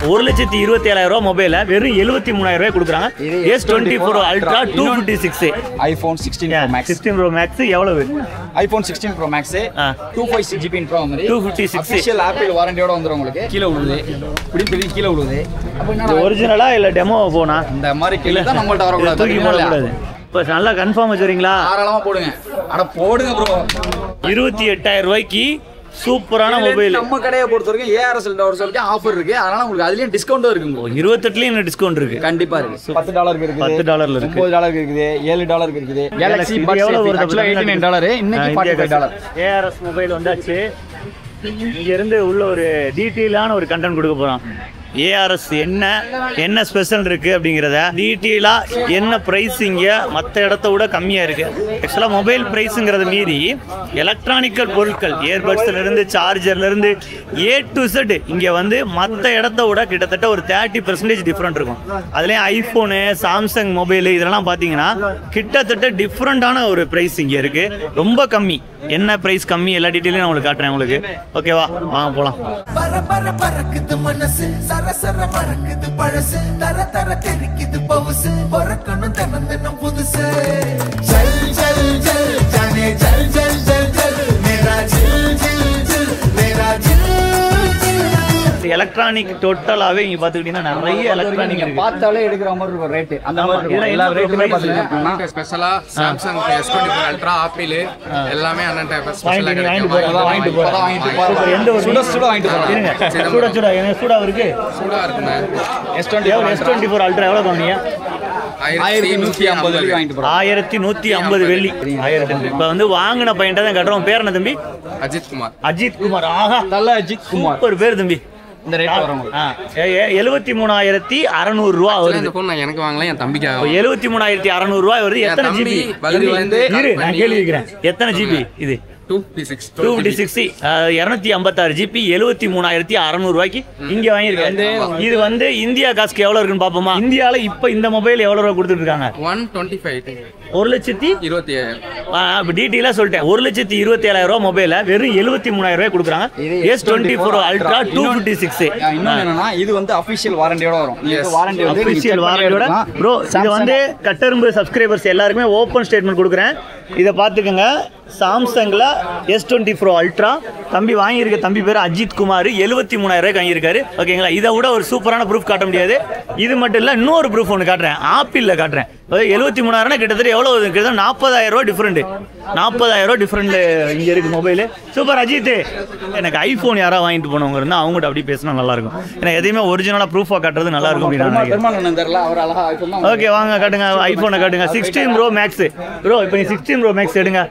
1,27,000 மொபைல வெறும் 73,000 கொடுக்குறாங்க. S24 Ultra 256 iPhone 16 Pro Max 16 Pro Max எவ்வளவு? iPhone 16 Pro Max 256 GB Pro மாதிரி 256 official Apple வாரண்டியோட வந்துரும் உங்களுக்கு. கீழ விழுது இப்படி பெரிய கீழ விழுது. அப்ப என்ன ஒரிஜினலா இல்ல டெமோ போனா இந்த மாதிரி கீழ தான் நம்மள்ட்ட வர கூடாது. தூக்கி போட கூடாது. இப்ப நல்லா கன்ஃபார்ம் வச்சுறீங்களா? தாராளமா போடுங்க. அட போடுங்க ப்ரோ. 28,000 ரூபாய்க்கு சூப்பரான மொபைல். நம்ம கடையை பொறுத்தவரைக்கும் ARS சொல்லிட்டு ஆஃபர் இருக்கு. அதனால உங்களுக்கு அதுலயும் டிஸ்கவுண்டும் இருக்கு. 28லயும் டிஸ்கவுண்ட் இருக்கு. கண்டிப்பா இருக்கு. $10 இருக்கு. $10 இருக்கு. $9 இருக்குது. $7 இருக்குது. Galaxy Buds எவ்வளவு வருது? $89 இன்னைக்கு $45. ARS மொபைல் வந்தாச்சு. இங்க இருந்து உள்ள ஒரு டீடைலான ஒரு கண்டென்ட் கொடுக்க போறோம். ARS என்ன ஸ்பெஷல் இருக்கு அப்படிங்கிறத டீட்டெயிலா என்ன பிரைஸிங்க மற்ற இடத்த விட கம்மியா இருக்கு. ஆக்சுவலா மொபைல் பிரைஸுங்கிறத மீறி எலக்ட்ரானிக்கல் பொருட்கள் இயர்பட்ஸ்ல இருந்து சார்ஜர்ல இருந்து A to Z இங்க வந்து மற்ற இடத்த விட கிட்டத்தட்ட ஒரு 30% டிஃப்ரெண்ட் இருக்கும். அதுலயும் ஐபோனு சாம்சங் மொபைல் இதெல்லாம் பாத்தீங்கன்னா கிட்டத்தட்ட டிஃப்ரெண்டான ஒரு பிரைஸ் இங்க இருக்கு. ரொம்ப கம்மி. என்ன பிரைஸ் கம்மி எல்லா டீட்டெயிலும் நான் உங்களுக்கு காட்டுறேன் உங்களுக்கு. ஓகேவா, வாங்க போலாம். சர மறக்குது பழசு தர தர தெரிக்குது பவுசு பொறக்கணும் தினம் தினம் புதுசு ஜல் ஜல் ஜல் ஜானே ஜல் ஜல் ஜல் ஜல் மேரா ஜில் ஜில் ஜில் மேரா ஜில் எலக்ட்ரானிக் டோட்டலாவே இங்க பாத்துக்கிட்டீங்கன்னா நிறைய எலக்ட்ரானிக் இருக்கு. பார்த்தாலே எடுக்கிற மாதிரி ஒரு ரேட் அந்த மாதிரி எல்லா ரேட்டுமே பாத்தீங்கன்னா ஸ்பெஷலா Samsung S24 Ultra ஆப்பிள் எல்லாமே அண்ணன் டைப் ஸ்பெஷலா வாங்கிட்டு போறோம். எந்த ஒரு சுட வாங்கிட்டு போறோம். இருங்க சுட எனக்கு சூடா இருக்கு. சூடா இருக்குங்க. S24 Ultra எவ்வளவு வாங்குனீங்க? 1150 வாங்கிட்டு போறோம். 1150 வெள்ளி. இப்ப வந்து வாங்குன பையன்ட்ட தான் கட்டுறோம். பேர் என்ன தம்பி? அஜித் குமார். ஆஹா, நல்ல அஜித் குமார். சூப்பர் பேர் தம்பி. இந்த ரேட் வரும் 73,600 ரூபா வருது. இந்த போன் நான் எனக்கு வாங்கல, என் தம்பிக்காக. 73,600 ரூபாய் வருது. எத்தனை ஜிபி? நான் கேள்வி கேக்குறேன். எத்தனை ஜிபி இது? 256 256 ஜிபி 73,600 ரூபாய்க்கு இங்க வாங்கியிருக்கேன். இது வந்து இந்தியா காசுக்கு எவ்வளவு இருக்குன்னு பாப்போமா? இந்தியால இப்ப இந்த மொபைல் எவ்வளவு ரூபாய் கொடுத்துட்டு இருக்காங்க? 125 1,27,000. டீட்டெயிலா சொல்லிட்டேன். 1,27,000 ரூபாய் மொபைல வெறும் 73,000 ரூபாய் கொடுக்குறாங்க. S24 Ultra 256. என்னன்னா இது வந்து அபிஷியல் வாரண்டியோட வரும். வாரண்டி வந்து அபிஷியல் வாரண்டியோட ப்ரோ. இது வந்து கட்டரும்பு சப்ஸ்கிரைபர்ஸ் எல்லாருமே ஓபன் ஸ்டேட்மெண்ட் கொடுக்குறேன். இதை பார்த்துக்கோங்க. சாம்சங்ல S24 Ultra தம்பி வாங்கியிருக்க தம்பி பேர் அஜித் குமார். 73,000 ரூபாய்க்கு வாங்கியிருக்காரு. ஓகேங்களா, இதை விட ஒரு சூப்பரான ப்ரூஃப் காட்ட முடியாது. இது மட்டும் இல்லை, இன்னொரு ப்ரூஃப் ஒன்று காட்டுறேன். ஆப்பிளில் காட்டுறேன். 73,000 கிட்டத்தட்ட எவ்வளோ? கிட்டத்தட்ட 40,000 ரூபா டிஃப்ரெண்ட். 40,000 ரூபா டிஃப்ரெண்ட் இங்கே இருக்குது மொபைலு. சூப்பர் அஜித். எனக்கு ஐஃபோன் யாராவது வாங்கிட்டு போனவங்க இருந்தால் அவங்ககிட்ட அப்படி பேசினா நல்லாயிருக்கும். ஏன்னா எதையுமே ஒரிஜினலாக ப்ரூஃபாக காட்டுறது நல்லாயிருக்கும் அப்படின்னு. ஓகே, வாங்க காட்டுங்க. ஐஃபோனை காட்டுங்க. 16 Pro Max ப்ரோ. இப்போ நீ 16 Pro Max எடுங்க.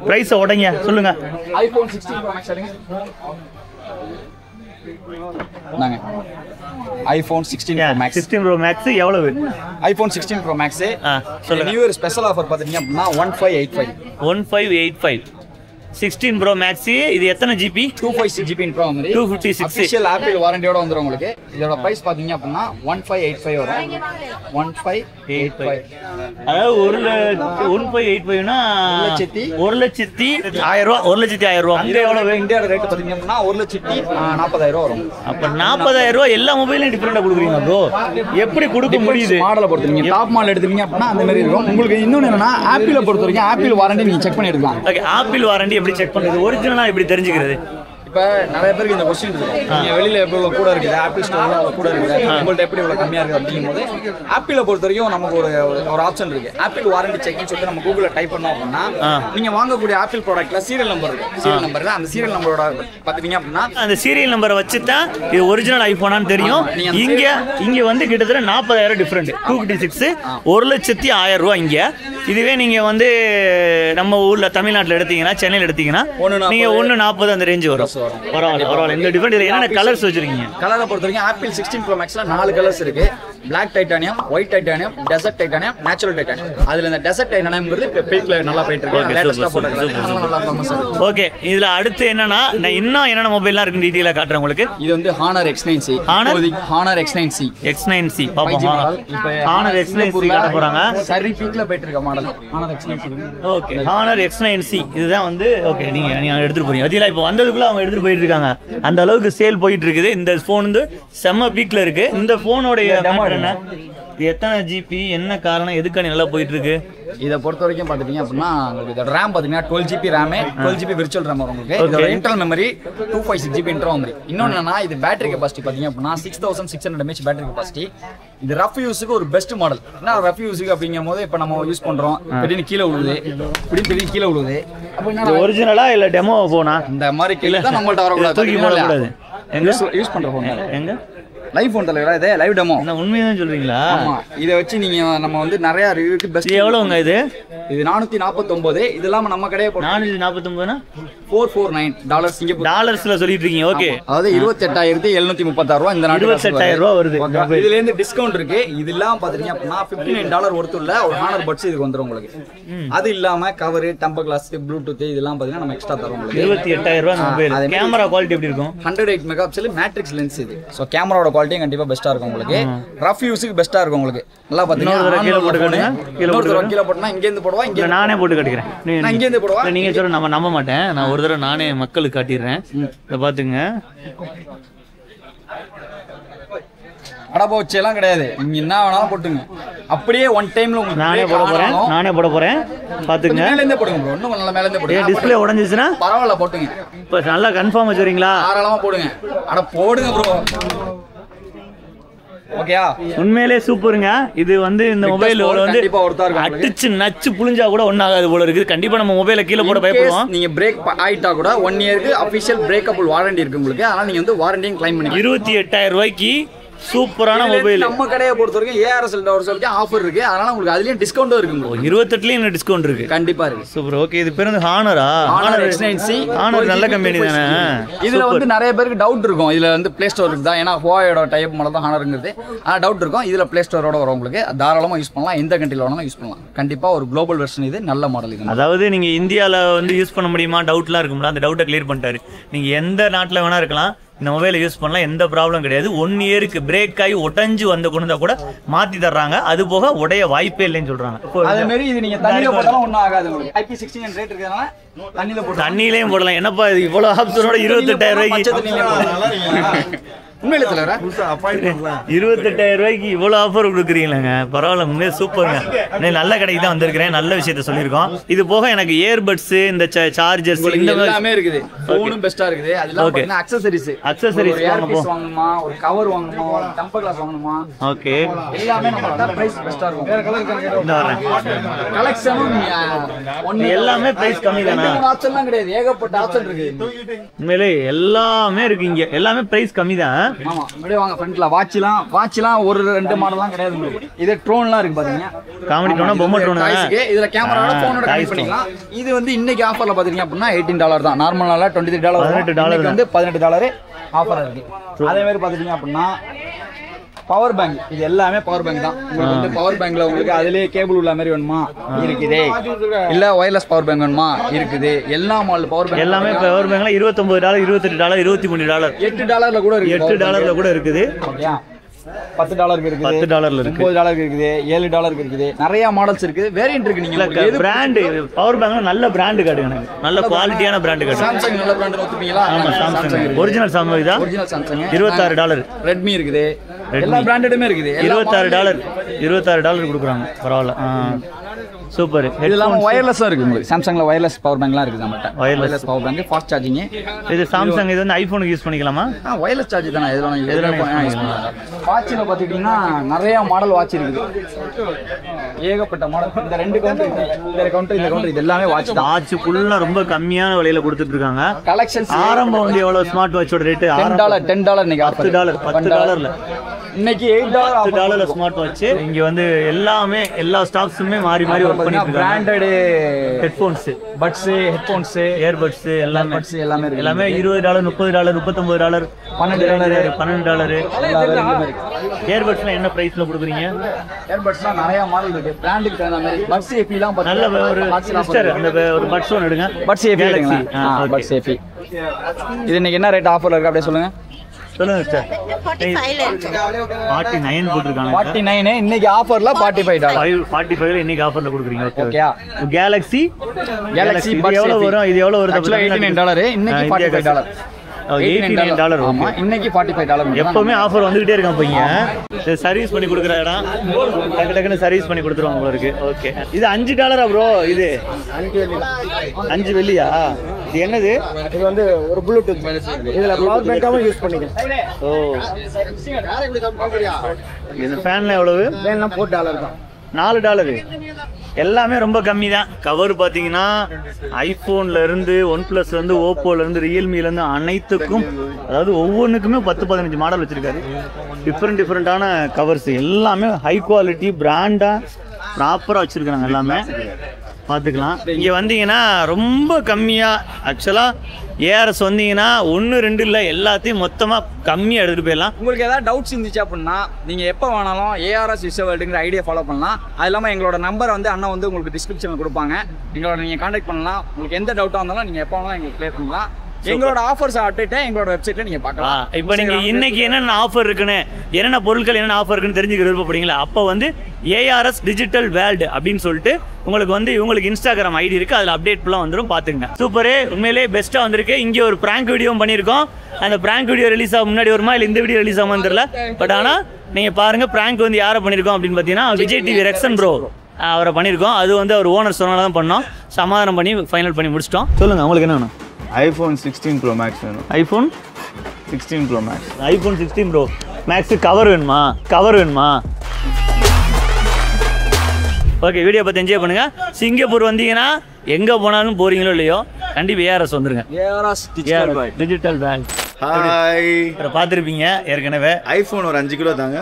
பிரைஸை உடைங்க சொல்லுங்க. iPhone 16 Pro Max எடுங்க. நாங்க iPhone 16 Pro Max 16 Pro Max எவ்வளவு? iPhone 16 Pro Max சொல்லுங்க. நியூ இயர் ஸ்பெஷல் ஆஃபர் பாத்தீங்க அப்படினா 1585 16 Pro Max. இது எத்தனை ஜிபி? 256 GB Pro மாதிரி 256 official Apple வாரண்டியோட வந்துரும் உங்களுக்கு. இதோட பிரைஸ் பாத்தீங்க அப்படினா 1585 வரும். 1585. அதாவது 1585 னா 1,10,000 ரூபாய். 1,10,000 ரூபாய். அங்க எவ்வளவு இந்தியாவோட ரேட் பாத்தீங்க அப்படினா 1,40,000 வரும். அப்ப 40,000 ரூபாய் எல்லா மொபைலும் டிஃபரெண்டா கொடுக்குறீங்க ப்ரோ. எப்படி கொடுக்க முடியுது? மாடலை பொறுத்து நீங்க டாப் மாடல் எடுத்தீங்க அப்படினா அந்த மாதிரி இருக்கும். உங்களுக்கு இன்னொன்னு என்னன்னா ஆப்பிளை பொறுத்தவரைக்கும் ஆப்பிள் வாரண்டி நீங்க செக் பண்ணி எடுக்கலாம். ஓகே, ஆப்பிள் வாரண்டி எப்படி செக் பண்றது? ஒரிஜினலா எப்படி தெரிஞ்சுக்கிறது? இப்போ நிறைய பேருக்கு இந்த கொஸ்டின் இருக்கு. நீங்க வெளியில எவ்வளவு கூட இருக்குது, ஆப்பிள் ஸ்டோர்ல அவ்வளவு கூட இருக்குது, உங்கள்ட்ட எப்படி இவ்வளவு கம்மியா இருக்கு அப்படிங்கும்போது ஆப்பிளை பொறுத்த வரைக்கும் நமக்கு ஒரு ஆப்ஷன் இருக்கு. ஆப்பிள் வாரண்டி செக்னு சொல்லிட்டு நம்ம கூகுள்ல டைப் பண்ணோம் அப்படின்னா நீங்க வாங்கக்கூடிய ஆப்பிள் ப்ராடக்ட்ல சீரியல் நம்பர் இருக்கு. சீரியல் நம்பர் தான். அந்த சீரியல் நம்பரோட பாத்தீங்க அப்படின்னா அந்த சீரியல் நம்பரை வச்சு தான் இது ஒரிஜினல் ஐபோனான்னு தெரியும். இங்க வந்து கிட்டத்தட்ட 40,000 டிஃபரெண்ட். 256 1,10,000 ரூபாய் இங்க. இதுவே நீங்க வந்து நம்ம ஊர்ல தமிழ்நாட்டில் எடுத்தீங்கன்னா, சென்னையில் எடுத்தீங்கன்னா நீங்க 1,40 அந்த ரேஞ்ச் வரும். பரவாயில்ல. இந்த டிஃபரெண்ட் என்னென்ன கலர்ஸ் வச்சிருக்கீங்க? கலரை பொறுத்த வரைக்கும் ஆப்பிள் 16 Pro Maxல 4 கலர்ஸ் இருக்கு. Black titanium, white titanium, desert titanium, natural titanium. அதுல இந்த டெசர்ட் டைட்டானியம்ங்கிறது இப்போ பீக்ல நல்லா போயிட்டு இருக்கு. லேட்டஸ்டா போட்டுருக்காங்க. ஓகே, இதுல அடுத்து என்னன்னா நான் இன்னும் என்னென்ன மொபைல்லாம் இருக்கு டீடைலா காட்டுறேன் உங்களுக்கு. இது வந்து Honor X9C. Honor X9C. X9C பாப்போம். Honor X9C காட்ட போறாங்க. சரி பீக்ல போயிட்டு இருக்க model Honor X9C. Okay, Honor X9C இதுதான் வந்து ஓகே நீங்க எடுத்துட்டு போறீங்க. அதெல்லாம் இப்போ வந்ததுக்குள்ள அவங்க எடுத்துட்டு போயிட்டு இருக்காங்க. அந்த அளவுக்கு சேல் போயிட்டு இருக்குது. இந்த போன் வந்து செம்ம பீக்ல இருக்கு. இந்த போனோட என்ன, எத்தனை ஜிபி, என்ன காரணம், எதுக்கான நல்லா போயிட்டு இருக்கு? இதை பொறுத்த வரைக்கும் பார்த்துட்டீங்க அப்படின்னா உங்களுக்கு இதோட ரேம் பார்த்தீங்கன்னா 12GB RAM, 12GB virtual RAM வரும் உங்களுக்கு. இதோட internal memory 256GB internal memory. இன்னொன்று என்னன்னா இது பேட்டரி கெபாசிட்டி பார்த்தீங்க அப்படின்னா 6600 mAh பேட்டரி கெபாசிட்டி. இது ரஃப் யூஸுக்கு ஒரு பெஸ்ட் மாடல். ஏன்னா ரஃப் யூஸுக்கு அப்படிங்கும் போது இப்போ நம்ம யூஸ் பண்ணுறோம், திடீர்னு கீழே விழுவுது, திடீர்னு கீழே விழுவுது. அப்படின்னா ஒரிஜினலா இல்லை டெமோ போனா இந்த மாதிரி கீழே தான் நம்மள்ட்ட வரக்கூடாது, தூக்கி போடக்கூடாது. எங்க யூஸ் பண்ணுற ஃபோன் எங்க லைவ் ஃபோன் தலைவரா, இதே லைவ் டெமோ. உண்மைதான் சொல்றீங்களா? ஆமா, இதை வச்சு நீங்க நம்ம வந்து நிறைய ரிவ்யூக்கு பெஸ்ட். எவ்வளவுங்க இது? இது 449. இது இல்லாம நம்ம கடையை 449 $449 சிங்கப்பூர் டாலர்ஸ்ல சொல்லிட்டு இருக்கீங்க. ஓகே, அதாவது 28,736 ரூபாய். இந்த நாட்டு 28,000 ரூபாய் வருது. இதுல இருந்து டிஸ்கவுண்ட் இருக்கு. இது இல்லாம பாத்தீங்க அப்படின்னா $59 ஒருத்துள்ள ஒரு Honor Buds இதுக்கு வந்துரும் உங்களுக்கு. அது இல்லாம கவர், டெம்பர் கிளாஸ், ப்ளூடூத் இதெல்லாம் பாத்தீங்கன்னா நம்ம எக்ஸ்ட்ரா தரோம் உங்களுக்கு. 28,000 ரூபாய் மொபைல். கேமரா குவாலிட்டி எப்படி இருக்கும்? 108 மெகாபிக்சல் மேட்ரிக்ஸ் லென்ஸ் இது. சோ கேமராவோட குவாலிட்டியும் கண்டிப்பா பெஸ்டா இருக்கும் உங்களுக்கு. ரஃப் யூஸுக்கு பெஸ்டா இருக்கும் உங்களுக்கு. நல்லா பாத்தீங்கன்னா கீழ போட்டு கட்டுங்க. கீழ போட்டுனா இங்க இருந்து போடுவா, இங்க நானே போட்டு கட்டிக்கிறேன். நான் இங்க இருந்து போடுவா. நீங்க சொல்ற நம்ம நம்ப மாட்டேன். நான் ஒரு தடவை நானே மக்களுக்கு காட்டிடுறேன். இத பாத்துங்க. அடப்போ வச்செல்லாம் கிடையாது. நீங்க என்ன வேணாலும் போட்டுங்க. அப்படியே ஒன் டைம்ல உங்களுக்கு நானே போட போறேன். பாத்துங்க. மேல இருந்தே போடுங்க ப்ரோ. இன்னும் நல்லா மேல இருந்தே போடுங்க. டிஸ்ப்ளே உடைஞ்சிச்சுனா பரவாயில்ல போட்டுங்க. இப்ப நல்லா கன்ஃபார்ம் வச்சுறீங்களா? தாராளமா போடுங்க. அட போடுங்க ப்ரோ. ஓகேயா? உண்மையிலே சூப்பருங்க. இது வந்து இந்த மொபைல் வந்து அடிச்சு நச்சு புளிஞ்சா கூட ஒண்ணாகாது போல இருக்குது. கண்டிப்பா நம்ம மொபைலை கீழே போட பயப்படுவோம். நீங்க பிரேக் ஆயிட்டா கூட 1 இயருக்கு அபிஷியல் பிரேக்கபிள் வாரண்டி இருக்கு உங்களுக்கு. அதனால நீங்க வந்து வாரண்டியும் கிளைம் பண்ணி 28,000 ரூபாய்க்கு சூப்பரான மொபைல். நம்ம கடையை பொறுத்த வரைக்கும் ஏஆர்எஸ்எல் வரைக்கும் ஆஃபர் இருக்கு. அதனால உங்களுக்கு அதுலயும் டிஸ்கவுண்டும் இருக்கு. 28லயும் டிஸ்கவுண்ட் இருக்கு. கண்டிப்பா இருக்கு. சூப்பர். ஓகே, இது பேர் வந்து Honor X9C. Honor நல்ல கம்பெனி தானே. இதுல வந்து நிறைய பேருக்கு டவுட் இருக்கும். இதுல வந்து பிளே ஸ்டோர் இருக்குதா? ஏன்னா Huawei-யோட டைப் மாடல் தான் Honorங்கிறது. டவுட் இருக்கும். இதுல பிளே ஸ்டோரோட வரும் உங்களுக்கு. தாராளமா யூஸ் பண்ணலாம். எந்த கண்ட்ரில வேணாலும் யூஸ் பண்ணலாம். கண்டிப்பா ஒரு குளோபல் வெர்ஷன். இது நல்ல மாடல். இது அதாவது நீங்க இந்தியால வந்து யூஸ் பண்ண முடியுமா டவுட்லாம் இருக்கும்ல, அந்த டவுட்டை கிளியர் பண்ணிட்டாரு. நீங்க எந்த நாட்டுல வேணா இருக்கலாம், இந்த மொபைலை யூஸ் பண்ணலாம், எந்த ப்ராப்ளம் கிடையாது. 1 இயருக்கு பிரேக் ஆகி உடைஞ்சு வந்த குணத்தை கூட மாத்தி தர்றாங்க. அது போக உடைய வாய்ப்பே இல்லைன்னு சொல்றாங்க. அதே மாதிரி இது நீங்க தண்ணியில போட்டாலும் ஒண்ணும் ஆகாது உங்களுக்கு. IP16 ரேட் இருக்கறனால தண்ணியில போட்டு தண்ணியிலேயும் போடலாம். என்னப்பா இது இவ்வளவு ஆப்ஷனோட 28,000 ரூபாய்க்கு உண்மையில தலைவரா 28,000 ரூபாய்க்கு இவ்வளவு ஆஃபர் கொடுக்குறீங்களாங்க? பரவாயில்ல, உண்மையிலே சூப்பருங்க. நல்ல கடைக்கு தான் வந்திருக்கிறேன். நல்ல விஷயத்த சொல்லியிருக்கோம். இது போக எனக்கு இயர்பட்ஸ், இந்த சார்ஜர்ஸ், இந்த எல்லாமே இருக்குது. ஃபோனும் பெஸ்டா இருக்குது. அதெல்லாம் பாத்தீங்கன்னா அக்சஸரீஸ் வாங்கணுமா, ஒரு கவர் வாங்கணுமா, ஒரு டெம்பர் கிளாஸ் வாங்கணுமா, ஓகே எல்லாமே நம்ம பிரைஸ் பெஸ்டா இருக்கும். வேற கலர் கலெக்ஷனும் எல்லாமே பிரைஸ் கம்மி தானா? ஆப்ஷன்லாம் கிடையாது. ஏகப்பட்ட ஆப்ஷன் இருக்கு. உண்மையிலே எல்லாமே இருக்கு இங்க. எல்லாமே பிரைஸ் கம்மி தான். ஆமா, அப்படியே வாங்க ஃப்ரண்ட்ல வாட்ச்லாம் ஒரு 2 மாடல்லாம் கிடையாது உங்களுக்கு. இது ட்ரோன்லாம் இருக்கு பாத்தீங்க. காமெடி ட்ரோனா, பொம்மை ட்ரோனா. இதுல கேமராவோட போனோட கனெக்ட் பண்ணிக்கலாம். இது வந்து இன்னைக்கு ஆஃபர்ல பாத்தீங்க அப்படின்னா $18 தான். நார்மலால $23 $18 வந்து $18 ஆஃபர் இருக்கு. அதே மாதிரி பாத்தீங்க அப்படின்னா பவர் பேங்க், இது எல்லாமே பவர் பேங்க் தான். உங்களுக்கு வந்து பவர் பேங்க்ல உங்களுக்கு அதுலயே கேபிள் உள்ள மாதிரி வேணுமா இருக்குது, இல்ல வயர்லெஸ் பவர் பேங்க் வேணுமா இருக்குது. எல்லா மாடல் பவர் பேங்க் எல்லாமே பவர் பேங்க்ல $29, $28, $23, $8 கூட இருக்கு. $8 கூட இருக்குது. ஓகேயா? $10 இருக்குது, $10 இருக்கு, $9 இருக்குது, $7 இருக்குது. நிறைய மாடல்ஸ் இருக்கு, வேரியன்ட் இருக்கு. நீங்க பிராண்ட் பவர் பேங்க்ல நல்ல பிராண்ட் காட்டுங்க. எனக்கு நல்ல குவாலிட்டியான பிராண்ட் காட்டுங்க. சாம்சங் நல்ல பிராண்ட் ஒத்துப்பீங்களா? ஆமா, சாம்சங் ஒரிஜினல் சாம்சங் இதா. Original Samsung $26. ரெட்மி இருக்குது. எல்லா பிராண்டடுமே இருக்குது. $26 கொடுக்குறாங்க. பரவாயில்ல, சூப்பர். இதெல்லாம் வயர்லெஸ்ஸா இருக்கு உங்களுக்கு. சாம்சங்ல வயர்லெஸ் பவர் பேங்க்லாம் இருக்கு நம்மட்ட. Wireless power bank, fast charging. இது சாம்சங். இது வந்து ஐபோனுக்கு யூஸ் பண்ணிக்கலாமா? வயர்லெஸ் சார்ஜ் தானே. எதுல யூஸ் பண்ணலாம். வாட்ச்ல பாத்துக்கிட்டீங்கன்னா நிறைய மாடல் வாட்ச் இருக்குது. ஏகப்பட்ட மாடல். இந்த 2 கவுண்டர், இந்த கவுண்டர் இது எல்லாமே வாட்ச் தான். வாட்ச் ஃபுல்லா ரொம்ப கம்மியான விலையில கொடுத்துட்டு இருக்காங்க. கலெக்ஷன்ஸ் ஆரம்பம் வந்து எவ்வளவு ஸ்மார்ட் வாட்சோட ரேட்? $10 இன்னைக்கு ஆஃபர். $10 இன்னைக்கு $8 $10 ஸ்மார்ட் வாட்ச். இங்க வந்து எல்லாமே எல்லா ஸ்டாக்ஸுமே மாறி மாறி வரும். பண்ணிட்டு branded headphones, buds, headphones, earbuds எல்லாமே எல்லாமே எல்லாமே $20, $30, $39, $12, இயர்பட்ஸ்லாம் என்ன பிரைஸ்ல கொடுக்குறீங்க? இயர்பட்ஸ்லாம் நிறைய மாடல் இருக்கு, பிராண்டுக்கு தகுந்த மாதிரி. பட்ஸ் ஏபிலாம் நல்ல ஒரு சிஸ்டர் அந்த ஒரு பட்ஸ் ஒன்று எடுங்க. பட்ஸ் ஏபி எடுங்க. பட்ஸ் ஏபி இது இன்னைக்கு என்ன ரேட் ஆஃபர்ல இருக்கு அப்படியே சொல்லுங்க. சொல்லுங்க சிஸ்டர். 49 போட்டுருக்காங்க. 49 இன்னைக்கு ஆஃபர்ல $45. 45 இன்னைக்கு ஆஃபர்ல கொடுக்குறீங்க. ஓகே. கேலக்ஸி எவ்வளவு வரும்? இது எவ்வளவு வருது? $89 இன்னைக்கு $45. $89. ஆமா, இன்னைக்கு $45. எப்பவுமே ஆஃபர் வந்துகிட்டே இருக்கான் பையன். சர்வீஸ் பண்ணி கொடுக்குற இடம் டக்கு டக்குன்னு சர்வீஸ் பண்ணி கொடுத்துருவாங்க உங்களுக்கு. ஓகே. இது $5 ப்ரோ. இது 5 வெள்ளியா? இது என்னது? இது வந்து ஒரு ப்ளூடூத். இதுல பவர் பேங்காவும் யூஸ் பண்ணிக்கலாம். ஓ, இந்த ஃபேன்ல எவ்வளவு? வேணா $4 தான். $4. எல்லாமே ரொம்ப கம்மி தான். கவர் பார்த்தீங்கன்னா ஐஃபோன்ல இருந்து, OnePlusல இருந்து, ஓப்போல இருந்து, ரியல்மில இருந்து அனைத்துக்கும், அதாவது ஒவ்வொன்றுக்குமே 10-15 மாடல் வச்சிருக்காரு. டிஃப்ரெண்டான கவர்ஸ் எல்லாமே ஹை குவாலிட்டி பிராண்டா ப்ராப்பராக வச்சிருக்காங்க. எல்லாமே பார்த்துக்கலாம். இங்கே வந்தீங்கன்னா ரொம்ப கம்மியாக, ஆக்சுவலாக ஏஆர்எஸ் வந்தீங்கன்னா 1-2 இல்லை, எல்லாத்தையும் மொத்தமாக கம்மியாக எடுத்துகிட்டு போயிடலாம். உங்களுக்கு ஏதாவது டவுட்ஸ் இருந்துச்சு அப்படின்னா நீங்கள் எப்போ வேணாலும் ஏஆர்எஸ் விஸ்வவேல்டுங்கிற ஐடியா ஃபாலோ பண்ணலாம். அது இல்லாமல் எங்களோட நம்பர் வந்து அண்ணா வந்து உங்களுக்கு டிஸ்கிரிப்ஷனில் கொடுப்பாங்க. எங்களோட நீங்கள் கான்டாக்ட் பண்ணலாம். உங்களுக்கு எந்த டவுட்டாக இருந்தாலும் நீங்கள் எப்போ வேணாலும் எங்களுக்கு கிளியர் பண்ணலாம். எங்களோட ஆஃபர்ஸ் அப்டேட்டை எங்களோட வெப்சைட்ல நீங்க பார்க்கலாம். இப்போ நீங்க இன்னைக்கு என்னென்ன ஆஃபர் இருக்குன்னு, என்னென்ன பொருட்கள் என்னென்ன ஆஃபர் இருக்குன்னு தெரிஞ்சுக்க விருப்பப்படுறீங்களா? அப்போ வந்து ஏஆர்எஸ் டிஜிட்டல் வேர்ல்டு அப்படின்னு சொல்லிட்டு உங்களுக்கு வந்து இவங்களுக்கு இன்ஸ்டாகிராம் ஐடி இருக்கு, அதில் அப்டேட் ஃபுல்லாக வந்துடும், பார்த்துங்க. சூப்பரே, உண்மையிலே பெஸ்ட்டாக வந்திருக்கு. இங்கே ஒரு பிராங்க் வீடியோவும் பண்ணியிருக்கோம். அந்த பிராங்க் வீடியோ ரிலீஸ் ஆக முன்னாடி வருமா இல்லை இந்த வீடியோ ரிலீஸ் ஆகுமான்னு தெரியல. பட் ஆனால் நீங்கள் பாருங்க, பிராங்க் வந்து யாரை பண்ணியிருக்கோம் அப்படின்னு பார்த்தீங்கன்னா விஜய் டிவி ரெக்ஸன் ப்ரோ அவரை பண்ணியிருக்கோம். அது வந்து அவர் ஓனர் சொன்னால தான் பண்ணோம். சமாதானம் பண்ணி ஃபைனல் பண்ணி முடிச்சிட்டோம். சொல்லுங்கள், உங்களுக்கு என்ன வேணும்? iPhone 16 Pro Max வேணும். iPhone 16 Pro Max. iPhone 16 Pro Max cover வேணுமா? ஓகே, வீடியோ பார்த்து என்ஜாய் பண்ணுங்க. சிங்கப்பூர் வந்தீங்கன்னா எங்கே போனாலும் போறீங்களோ இல்லையோ, கண்டிப்பாக ஏஆர்எஸ் வந்துருங்க. ARS digital bank. ஹாய். பார்த்துருப்பீங்க ஏற்கனவே. ஐஃபோன் ஒரு 5 கிலோ தாங்க.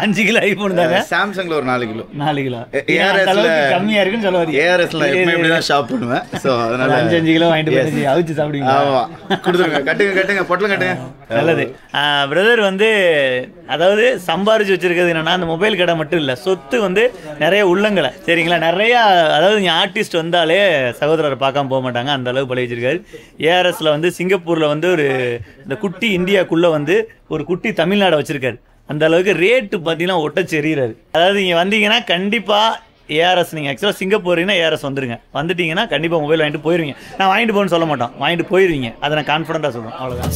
5 கிலோ ஐஃபோன் தாங்க. சாம்சங்ல ஒரு 4 கிலோ. 4 கிலோ ஏஆர்எஸ்ல கம்மியா இருக்குன்னு சொல்ல வரீங்க. ஏஆர்எஸ்ல எப்பவுமே இப்படி தான் ஷாப் பண்ணுவேன். சோ அதனால 5 கிலோ வாங்கிட்டு போய் அவிச்சு சாப்பிடுவீங்க. ஆமா, கொடுத்துருங்க. கட்டுங்க பொட்டலம் கட்டுங்க. நல்லது. பிரதர் வந்து அதாவது சம்பாரிச்சு வச்சிருக்கிறது என்னன்னா, அந்த மொபைல் கடை மட்டும் இல்லை, சொத்து வந்து நிறைய உள்ளங்களை, சரிங்களா? நிறைய, அதாவது நீ ஆர்டிஸ்ட் வந்தாலே சகோதரரை பார்க்காம போக மாட்டாங்க, அந்த அளவுக்கு பழகி வச்சிருக்காரு. ஏஆர்எஸ்ல வந்து சிங்கப்பூர்ல வந்து ஒரு இந்த குட்டி இந்தியாக்குள்ள வந்து ஒரு குட்டி தமிழ்நாடை வச்சிருக்காரு. அந்த அளவுக்கு ரேட்டு பார்த்தீங்கன்னா ஒட்டச்சு எறிகிறாரு. அதாவது நீங்கள் வந்தீங்கன்னா கண்டிப்பாக ஏஆர்எஸ், நீங்கள் ஆக்சுவலாக சிங்கப்பூர்னா ஏஆர்எஸ் வந்துருங்க. வந்துட்டீங்கன்னா கண்டிப்பாக மொபைல் வாங்கிட்டு போயிடுவீங்க. நான் வாங்கிட்டு போகணும்னு சொல்ல மாட்டோம், வாங்கிட்டு போயிடுவீங்க. அதை நான் கான்ஃபிடென்ட்டாக சொல்கிறேன். அவ்வளோதான்.